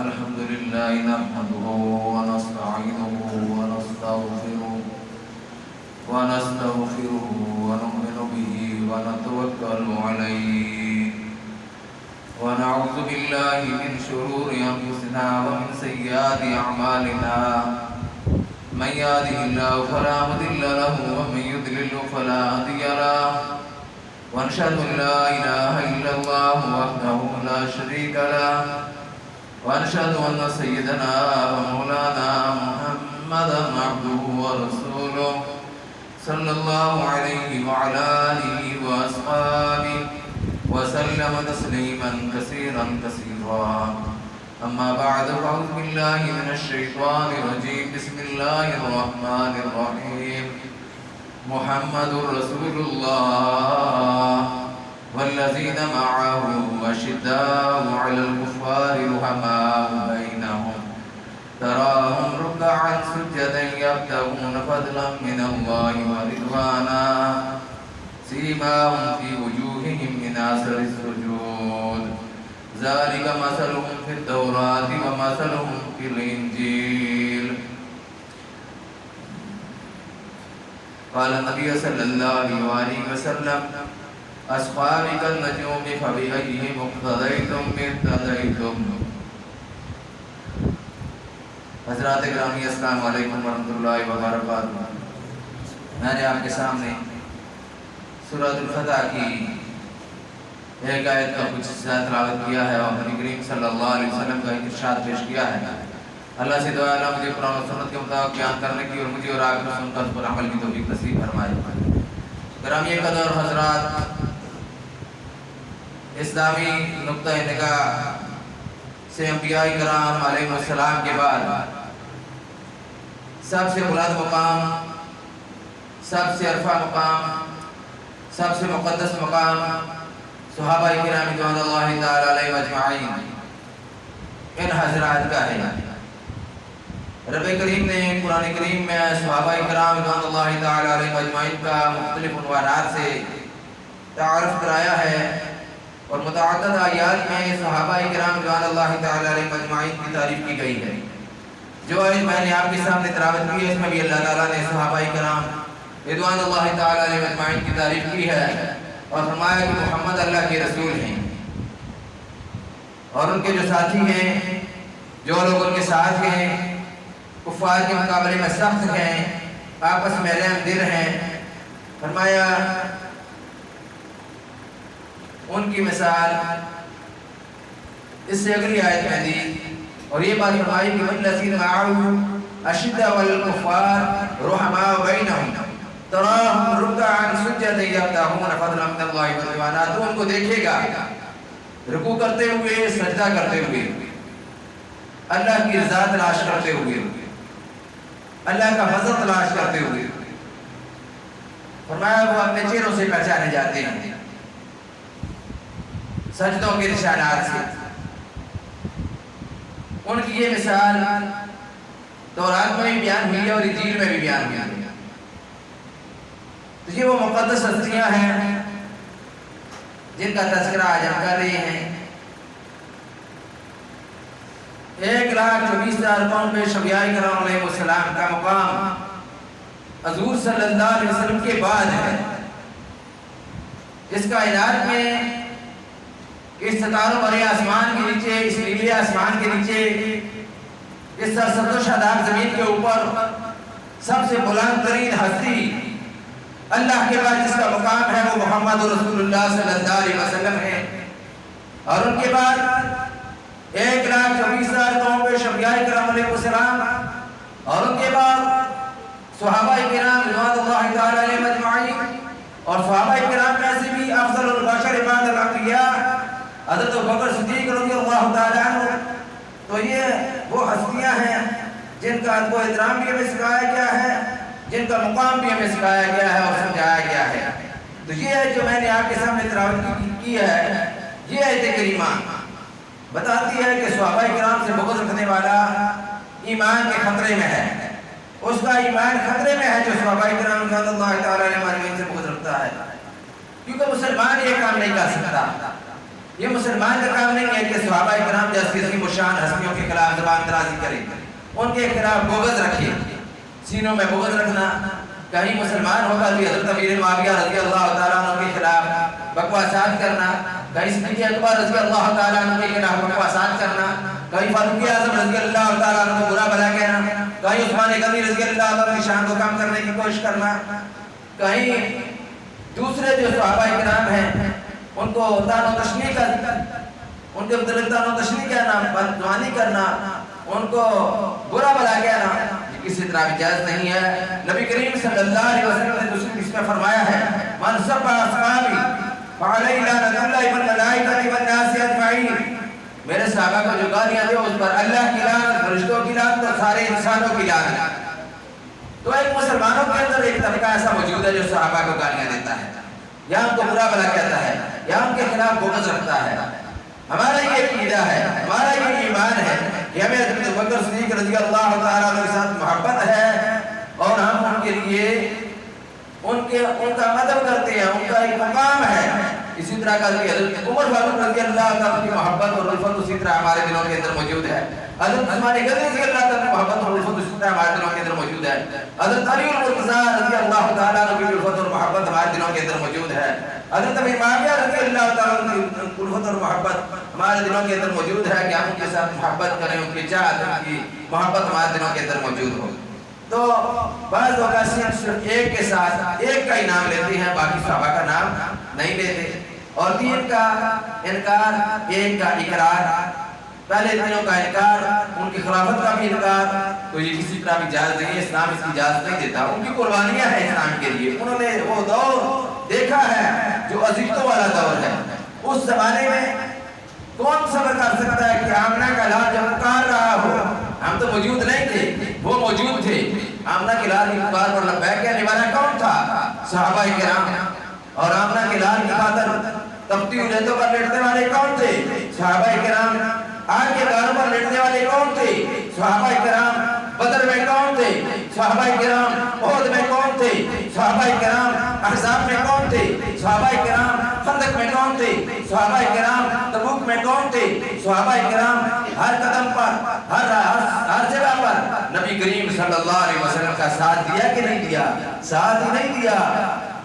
الحمد لله نحمده ونستعينه ونستغفره ونؤمن به ونتوكل عليه ونعوذ بالله من شرور أنفسنا ومن سيئات أعمالنا من يهده الله فلا مضل له ومن يضلل فلا هادي له ونشهد أن لا إله إلا الله وحده لا شريك له وأشهد أن سيدنا ومولانا محمدا عبده ورسوله صلى الله عليه وعلى آله وأصحابه وسلم تسليما كثيرا أما بعد فأعوذ بالله من الشيطان الرجيم بسم الله الرحمن الرحيم محمد رسول الله والذين معه أشداء على الكفار رحماء بينهم تراهم ركعا سجدا يبتغون فضلا من الله ورضوانا سيماهم في وجوههم من أثر السجود ذلك مثلهم في التوراة ومثلهم في الإنجيل قال النبي صلى الله عليه وسلم أصحابي كالنجوم فبأيهم اقتديتم اهتديتم. حضرات گرامی السلام علیکم ورحمۃ اللہ وبرکاتہ. میں نے آپ کے سامنے سورۃ الفتح کی ایک آیت کا کچھ حصہ تلاوت کیا ہے اور نبی کریم صلی اللہ علیہ وسلم کا ارشاد پیش کیا ہے. اللہ سے دعا ہے مجھے قرآن و سنت کے مطابق بیان کرنے کی اور مجھے اور آپ کو سن کر اس پر عمل کی توفیق نصیب فرمائے. گرامی قدر حضرات، اسلامی نقطہ نگاہ سے انبیاء کرام علیہ السلام کے بعد سب سے بلند مقام، سب سے عرفہ مقام، سب سے مقدس مقام صحابہ کرام رضوان اللہ تعالی علیہم اجمعین ان حضرات کا ہے. رب کریم نے قرآن کریم میں صحابہ کرام رضوان اللہ تعالی علیہم اجمعین کا مختلف عنوانات سے تعارف کرایا ہے اور متعدد آیات میں صحابہ کرام رضوان اللہ تعالی علیہم اجمعین کی تعریف کی گئی ہے. جو آیت میں نے آپ کے سامنے تلاوت کی ہے اس میں بھی اللہ تعالیٰ نے صحابہ کرام رضوان اللہ تعالی علیہم اجمعین کی تعریف کی ہے اور فرمایا کہ محمد اللہ کے رسول ہیں اور ان کے جو ساتھی ہیں، جو لوگ ان کے ساتھ ہیں، کفار کے مقابلے میں سخت ہیں، آپس میں رحم دل ہیں. فرمایا ان کی مثال اس سے اگلی آیت میں دی اور یہ بات فرمائی کہ والذین معه اشداء علی الکفار رحماء بینہم تراہم رکعا سجدا یبتغون فضلا من اللہ ورضوانا. تو ان کو دیکھے گا رکوع کرتے ہوئے، سجدہ کرتے ہوئے، اللہ کی رضا تلاش کرتے ہوئے، اللہ کا فضل تلاش کرتے ہوئے. فرمایا وہ اپنے چہروں سے پہچانے جاتے ہیں سجدوں کے نشانات سے. ان کی یہ مثال تورات میں بھی بیان ہوئی ہے اور انجیل میں بھی بیان ہوئی ہے. تو یہ وہ مقدس ہستیاں ہیں جن کا تذکرہ آج ہم کر رہے ہیں. 1,24,000 قوم پہ انبیاء کرام علیہ السلام کا مقام حضور صلی اللہ علیہ وسلم کے بعد ہے. اس کا علاج میں اس ستاروں بھرے آسمان کے نیچے، اس نیلے آسمان کے نیچے، اس سرسبز و شاداب زمین کے اوپر سب سے بلند ترین ہستی اللہ کے بعد جس کا مقام ہے وہ محمد رسول اللہ صلی اللہ علیہ وسلم ہے. اور ان کے بعد 1,24,000 قوم پہ انبیاء کرام علیہ السلام اور ان کے بعد صحابہ کرام رضوان اللہ تعالی علیہم اجمعین اور صحابہ کرام میں سے بھی افضل البشر بعد الانبیاء حضرت ابوبکر صدیق رضی اللہ تعالی عنہ. تو یہ وہ ہستیاں ہیں جن کا ادب و احترام بھی ہمیں سکھایا گیا ہے، جن کا مقام بھی ہمیں سکھایا گیا ہے اور سمجھایا گیا ہے. تو یہ ہے جو میں نے آپ کے سامنے تلاوت کی ہے. یہ آیت کریمہ بتاتی ہے کہ صحابہ کرام سے بغض رکھنے والا ایمان کے خطرے میں ہے. اس کا ایمان خطرے میں ہے جو صحابہ کرام رضی اللہ تعالی عنہم سے بغض رکھتا ہے، کیونکہ مسلمان یہ کام نہیں کر سکتا. یہ مسلمان کا کام نہیں ہے کہ صحابہ کرام جیسی عظیم الشان ہستیوں کے خلاف زبان درازی کریں، ان کے خلاف بغض رکھیں، سینوں میں بغض رکھنا. کہیں مسلمان ہو کر بھی حضرت امیر معاویہ رضی اللہ تعالیٰ عنہ کے خلاف بکواسات کرنا، کہیں صدیق اکبر رضی اللہ تعالیٰ عنہ کے خلاف بکواسات کرنا، کہیں فاروق اعظم رضی اللہ تعالیٰ عنہ کو برا بھلا کہنا، کہیں عثمان غنی رضی اللہ تعالیٰ عنہ کی شان کو کم کرنے کی کوشش کرنا، کہیں دوسرے جو صحابہ کرام ہیں ان کو تان و تشنیع کرنا، ان کے متعلق تان و تشنیع کہنا، بدگمانی کرنا، ان کو برا بھلا کہنا، کسی طرح بھی جائز نہیں ہے. نبی کریم صلی اللہ علیہ وسلم نے دوسری حدیث میں فرمایا ہے من سب اصحابی فعلیہ لعنۃ اللہ والملائکۃ والناس اجمعین، میرے صحابہ کو جو گالیاں دے اس پر اللہ کی لعنت، فرشتوں کی لعنت اور سارے انسانوں کی لعنت. تو ایک مسلمانوں کے اندر ایک طبقہ ایسا موجود ہے جو صحابہ کو گالیاں دیتا ہے یا ان کو برا بھلا کہتا ہے یا ان کے خلاف بغض رکھتا ہے. ہمارا یہ عقیدہ ہے، ہمارا یہ ایمان ہے کہ ہمیں حضرت ابوبکر صدیق رضی اللہ تعالیٰ عنہ کے ساتھ محبت ہے اور ہم ان کے لیے ان کا مدد کرتے ہیں، ان کا ایک مقام ہے. اسی طرح کا حضرت عمر فاروق رضی اللہ تعالیٰ کی محبت اور الفت اسی طرح ہمارے دلوں کے اندر موجود ہے. حضرت عثمان غنی رضی اللہ تعالیٰ کی محبت اور الفت اسی طرح ہمارے دلوں کے اندر موجود ہے. حضرت علی المرتضیٰ رضی اللہ تعالیٰ عنہ کی الفت اور محبت ہمارے دلوں کے اندر موجود ہے. حضرت امیر معاویہ رضی اللہ تعالیٰ عنہ کی الفت اور محبت ہمارے دلوں کے اندر موجود ہے کہ ہم ان کے ساتھ محبت کریں، ان کی چاہت، ان کی محبت ہمارے دلوں کے اندر موجود ہو. تو بعض اوقات صرف ایک کے ساتھ ایک کا ہی نام لیتے ہیں، باقی صحابہ کا نام نہیں لیتے. اور تین کا انکار، ایک کا اقرار، پہلے تینوں کا انکار، ان کی خلافت کا بھی انکار، تو یہ کسی طرح بھی جائز نہیں ہے، اسلام اس کی اجازت نہیں دیتا. ان کی قربانیاں ہیں اسلام کے لیے، انہوں نے وہ دور دیکھا ہے جو عزیزتوں والا دور ہے. اس زمانے میں کون صبر کر سکتا ہے کہ آمنہ کا لال جب پکار رہا ہو؟ ہم تو موجود نہیں تھے، وہ موجود تھے. آمنہ کے لال کی پکار پر لبیک کہنے والا کون تھا؟ صحابہ کرام. اور آمنہ کے لال کی خاطر تپتی ہوئی ریتوں پر لیٹنے والے کون تھے؟ صحابہ کرام. آگ کے گاروں پر لیٹنے والے کون تھے؟ صحابہ کرام. بدر میں کون تھے؟ صحابہ کرام. احد میں کون تھے؟ صحابہ کرام. احزاب میں کون تھے؟ صحابہ کرام. خندق میں کون تھے؟ صحابہ کرام. تبوک میں کون تھے؟ صحابہ کرام. ہر قدم پر، ہر جگہ پر نبی کریم صلی اللہ علیہ وسلم کا ساتھ دیا کہ نہیں دیا؟ ساتھ ہی نہیں دیا.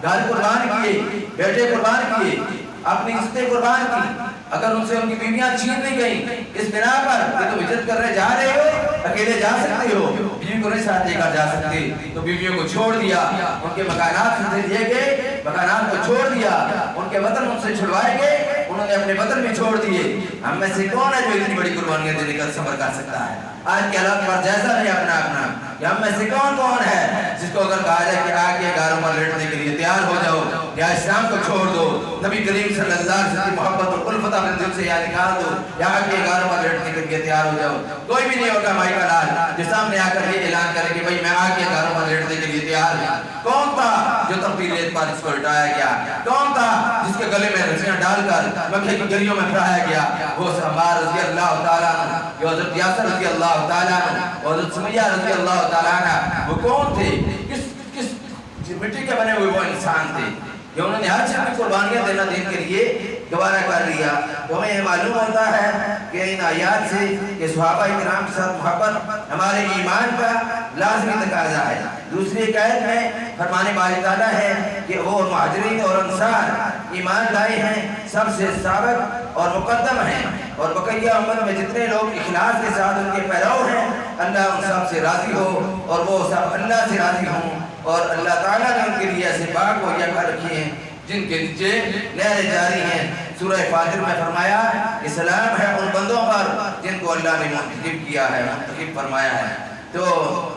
گھر قربان کیے، بیٹے قربان کیے، اپنی عزتیں قربان کی. اگر ان سے ان کی بیویاں چھین لی گئیں اس بنا پر کہ تم ہجرت کرنے جا رہے ہو، اکیلے جا سکتے ہو، بیوی کو نہیں ساتھ لے کر جا سکتے، تو بیویوں کو چھوڑ دیا. ان کے مکانات سے دیے گئے، مکانات کو چھوڑ دیا. ان کے وطن ان سے چھڑوائے گئے، انہوں نے اپنے وطن بھی چھوڑ دیے. ہم میں سے کون ہے جو اتنی بڑی قربانیاں دینے کا صبر کر سکتا ہے؟ آج کے حالات پر جیسا نہیں اپنا کہ ہم میں سے کون ہے جس کو اگر کہا جائے کہ آگ کے گاروں پر لیٹنے کے لیے تیار ہو جاؤ یا اسلام کو چھوڑ دو، نبی کریم صلی اللہ علیہ وسلم کی محبت اور الفت اپنے دل سے یا نکال دو یا آگ کے گاروں پر لیٹنے کے لیے تیار ہو جاؤ، کوئی بھی نہیں ہوگا بھائی کا لال جو سامنے آ کر یہ اعلان کرے کہ بھائی میں آگ کے گاروں پر لیٹنے کے لیے تیار ہوں. کون تھا جو تبدیل ریت پر اس کو لٹایا گیا؟ کون تھا جس کے گلے میں رسیاں ڈال کر مکے کی گلیوں میں پھرایا گیا؟ وہ عمار رضی اللہ تعالیٰ عنہ، جو حضرت یاسر رضی اللہ تعالیٰ عنہ، حضرت سمیہ رضی اللہ تعالیٰ عنہ. وہ کون تھے؟ کس مٹی کے بنے ہوئے وہ انسان تھے کہ انہوں نے ہر چیز میں قربانیاں دینا دین کے لیے گوارا کر لیا. تو ہمیں یہ معلوم ہوتا ہے کہ ان آیات سے کہ صحابہ کرام کے ساتھ محبت ہمارے ایمان کا لازمی تقاضا ہے. دوسری ایک آیت میں فرمان باری تعالیٰ ہے کہ وہ مہاجرین اور انصار ایمان لائے ہیں، سب سے سابق اور مقدم ہیں، اور بقیہ امت میں جتنے لوگ اخلاص کے ساتھ ان کے پیرو ہیں، اللہ ان سب سے راضی ہو اور وہ سب اللہ سے راضی ہوں. اور اللہ تعالیٰ نے ان کے لیے ایسے باغ مہیا کر رکھے ہیں جن کے نیچے نہریں جاری ہیں. سورہ فاطر میں فرمایا کہ سلام ہے ان بندوں پر جن کو اللہ نے منتخب کیا ہے، منتخب فرمایا ہے. تو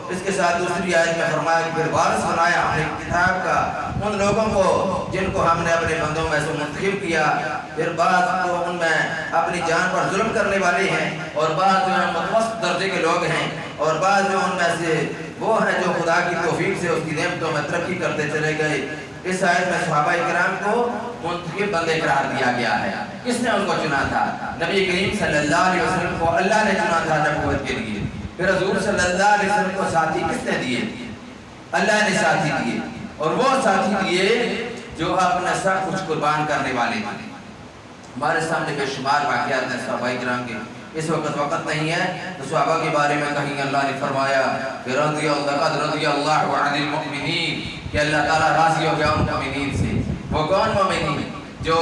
اس کے ساتھ دوسری آیت میں فرمایا کہ پھر وارث بنایا ہم نے کتاب کا ان لوگوں کو جن کو ہم نے اپنے بندوں میں سے منتخب کیا. پھر بعض تو ان میں اپنی جان پر ظلم کرنے والے ہیں اور بعض جو متوسط درجے کے لوگ ہیں اور بعض جو ان میں سے وہ ہیں جو خدا کی توفیق سے اس کی نعمتوں میں ترقی کرتے چلے گئے. اس آیت میں صحابہ کرام کو منتخب بندے قرار دیا گیا ہے. کس نے ان کو چنا تھا؟ نبی کریم صلی اللہ علیہ وسلم کو اللہ نے چنا تھا نبوت کے لیے. پھر حضور صلی اللہ علیہ وسلم کو ساتھی کس نے دیے؟ اللہ نے ساتھی دیے، اور وہ ساتھی دیے جو اپنا سب کچھ قربان کرنے والے تھے. ہمارے سامنے بے شمار واقعات ہیں صحابہ کرام کے، اس وقت نہیں ہے تو صحابہ کے بارے میں کہیں اللہ نے فرمایا کہ رضی اللہ عن المؤمنین، کہ اللہ تعالیٰ راضی ہو گیا ان مومنین سے۔ وہ کون مومنین؟ جو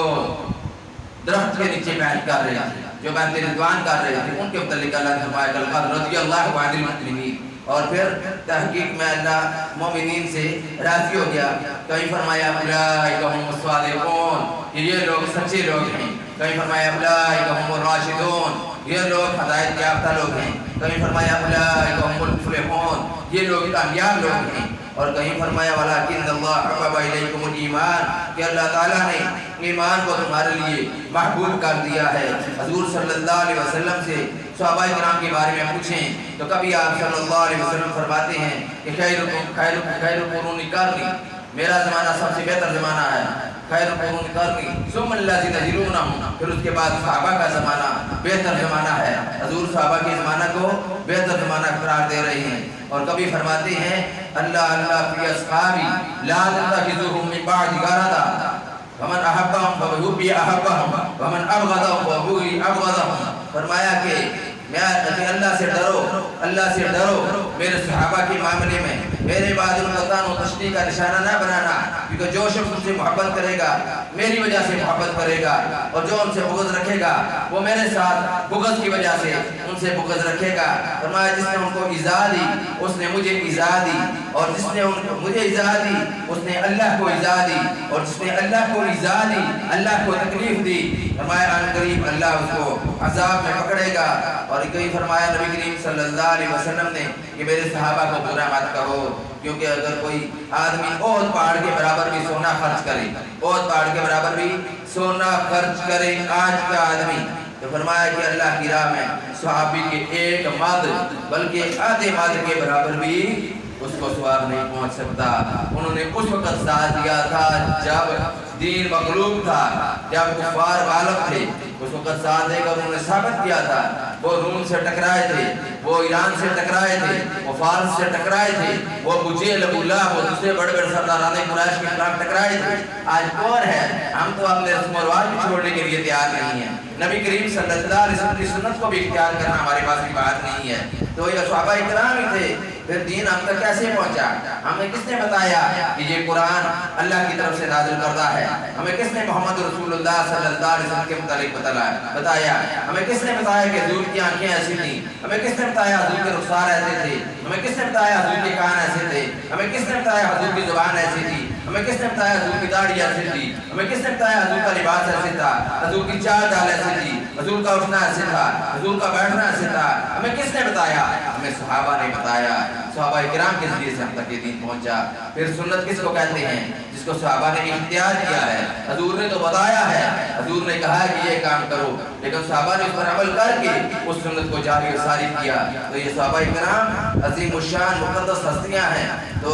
درخت کے نیچے بیعت کر رہے تھے، جو بیعت رضوان کر رہے تھے، ان کے متعلق اللہ نے فرمایا کہ رضی اللہ عن المؤمنین، اور پھر تحقیق میں اللہ مومنین سے راضی ہو گیا۔ کہیں فرمایا اولئک هم الصادقون، کہ یہ لوگ سچے لوگ ہیں۔ کہیں فرمایا اولئک هم الراشدون، یہ لوگ ہدایت یافتہ لوگ ہیں۔ کہیں فرمایا اولئک هم المفلحون، یہ لوگ کامیاب لوگ ہیں۔ اور کہیں فرمایا ولکن اللہ حبب الیکم الایمان، کہ اللہ تعالیٰ نے ایمان کو تمہارے لیے محبوب کر دیا ہے۔ حضور صلی اللہ علیہ وسلم سے صحابہ کرام کے بارے میں پوچھیں تو کبھی آپ صلی اللہ علیہ وسلم فرماتے ہیں کہ خیر القرون قرنی، میرا زمانہ سب سے بہتر زمانہ ہے، خیر القرون قرنی ثم الذین یلونہم، پھر اس کے بعد صحابہ کا زمانہ بہتر زمانہ ہے۔ حضور صحابہ کے زمانہ کو بہتر زمانہ قرار دے رہے ہیں۔ اور کبھی فرماتے ہیں اللہ فی اصحابی لا تتخذوهم من بعد غرضا، ومن احبهم فبحبی احبهم ومن ابغضهم فبغضی ابغضهم۔ فرمایا کہ اللہ سے ڈرو میرے صحابہ کے معاملے میں، میرے بعد ان کا تان و تشنیع کا نشانہ نہ بنانا، کیونکہ جو شخص ان سے محبت کرے گا میری وجہ سے محبت کرے گا، اور جو ان سے بغض رکھے گا وہ میرے ساتھ بغض کی وجہ سے ان سے بغض رکھے گا۔ فرمایا جس نے ان کو ایذا دی اس نے مجھے ایذا دی، اور جس نے مجھے ایذا دی اس نے اللہ کو ایذا دی، اور جس نے اللہ کو ایذا دی اللہ کو تکلیف دی۔ فرمایا ان قریب اللہ اس کو عذاب میں پکڑے گا۔ اور کئی فرمایا نبی کریم صلی اللہ علیہ وسلم نے کہ میرے صحابہ کو برا مت کہو، کیونکہ اگر کوئی آدمی احد پہاڑ کے برابر بھی سونا خرچ کرے، احد پہاڑ کے برابر بھی سونا خرچ کرے آج کا آدمی، تو فرمایا کہ اللہ کی راہ میں صحابی کے ایک مد بلکہ آدھے مد کے برابر بھی اس کو ثواب نہیں پہنچ سکتا۔ انہوں نے اس وقت ساتھ دیا تھا جب دین مغلوب تھا، جب کفار غالب تھے، اس وقت ساتھ دے کر انہوں نے ثابت کیا تھا۔ وہ روم سے ٹکرائے تھے، وہ ایران سے ٹکرائے تھے، وہ فارس سے ٹکرائے تھے، وہ ابو جہل ابو لہب وہ دوسرے بڑے بڑے سرداران قریش کے خلاف ٹکرائے تھے۔ آج کون ہے؟ ہم تو اپنے رسم و رواج بھی چھوڑنے کے لیے تیار نہیں ہیں۔ نبی کریم صلی اللہ علیہ وسلم کی سنت کو بھی اختیار کرنا ہمارے پاس کی بات نہیں ہے۔ تو یہ صحابہ کرام ہی تھے، پھر دین ہم تک کیسے پہنچا؟ ہمیں کس نے بتایا کہ یہ قرآن اللہ کی طرف سے نازل کردہ ہے؟ ہمیں کس نے محمد رسول اللہ صلی اللہ علیہ وسلم کے متعلق بتایا؟ ہمیں کس نے بتایا کہ حضور کی آنکھیں ایسی تھیں؟ ہمیں کس نے بتایا حضور کے رخسار ایسے تھے؟ ہمیں کس نے بتایا حضور کے کان ایسے تھے؟ ہمیں کس نے بتایا حضور کی زبان ایسی تھی؟ ہمیں کس نے بتایا حضور کی داڑھی ایسی تھی؟ ہمیں کس نے بتایا حضور کا لباس ایسے تھا؟ حضور کی چال ڈال ایسی تھی؟ حضور کا اٹھنا ایسے تھا؟ حضور کا بیٹھنا ایسے تھا؟ ہمیں کس نے بتایا؟ ہمیں صحابہ نے بتایا۔ صحابہ کرام کے ذریعے سے ہم تک یہ دین پہنچا۔ پھر سنت کس کو کہتے ہیں؟ جس کو صحابہ نے اختیار کیا ہے۔ حضور نے تو بتایا ہے، حضور نے کہا ہے کہ یہ کام کرو، لیکن صحابہ نے اس پر عمل کر کے اس سنت کو جاری و ساری کیا۔ تو یہ صحابہ کرام عظیم الشان مقدس ہستیاں ہیں۔ تو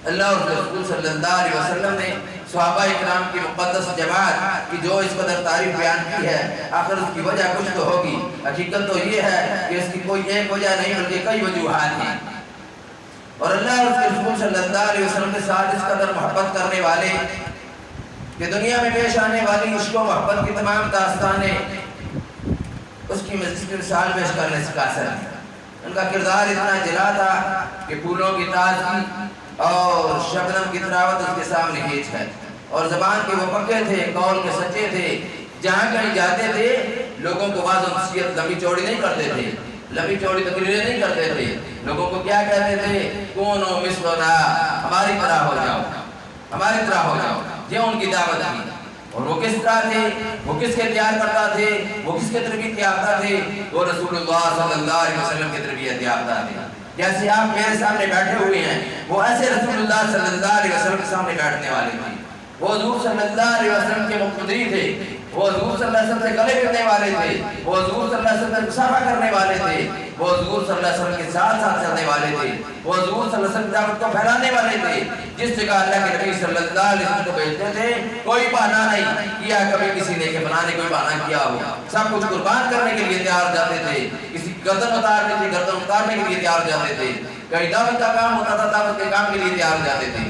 اللہ اور رسول صلی اللہ علیہ وسلم نے صحابہ کرام کی مقدس جماعت کی جو اس قدر تعریف بیان کی ہے، آخر اس کی وجہ کچھ تو ہوگی۔ حقیقت تو یہ ہے کہ اس کی کوئی ایک وجہ نہیں بلکہ کئی وجوہات ہیں۔ اور اللہ اور رسول صلی اللہ علیہ وسلم کے ساتھ اس قدر محبت کرنے والے کہ دنیا میں پیش آنے والی عشق و محبت کی تمام داستانیں اس کی مثال پیش کرنے سے قاصر ہیں۔ ان کا کردار اتنا جلا تھا کہ پھولوں کی تازگی اور شبنم کی تراوت اس کے سامنے ہیچ ہے، اور زبان کے وہ پکے تھے، قول کے سچے تھے۔ جہاں کہیں جاتے تھے لوگوں کو واضح نصیحت لمبی چوڑی نہیں کرتے تھے، لمبی چوڑی تقریریں نہیں کرتے تھے۔ لوگوں کو کیا کہتے تھے؟ کونو مثلنا، ہماری طرح ہو جاؤ، ہماری طرح ہو جاؤ۔ یہ ان کی دعوت تھی۔ اور وہ کس طرح تھے؟ وہ کس کے تیار کرتا تھے؟ وہ کس کے تربیت یافتہ تھے؟ وہ رسول اللہ صلی اللہ علیہ وسلم کی تربیت یافتہ تھے۔ جیسے آپ میرے سامنے بیٹھے ہوئے ہیں، وہ ایسے رسول اللہ صلی اللہ علیہ وسلم کے سامنے بیٹھنے والے تھے۔ وہ حضور صلی اللہ علیہ وسلم کے مقتدی تھے، وہ حضور صلی اللہ علیہ وسلم سے گلے ملنے والے تھے، وہ حضور صلی اللہ علیہ وسلم سے مصافحہ کرنے والے تھے، وہ حضور صلی اللہ علیہ وسلم کے ساتھ ساتھ چلنے والے تھے، وہ حضور صلی اللہ علیہ وسلم کی دعوت کو پھیلانے والے تھے۔ جس جگہ اللہ کے نبی صلی اللہ علیہ وسلم کو بھیجتے تھے کوئی بہانہ نہیں کیا کبھی کسی نے کہ فلاں نے کوئی بہانہ کیا ہو، سب کچھ قربان کرنے کے لیے تیار ہو جاتے تھے۔ کسی گردن اتارنے تھی، گردن اتارنے کے لیے تیار ہو جاتے تھے۔ کہیں دعوت کا کام ہوتا تھا، دعوت کے کام کے لیے تیار ہو جاتے تھے۔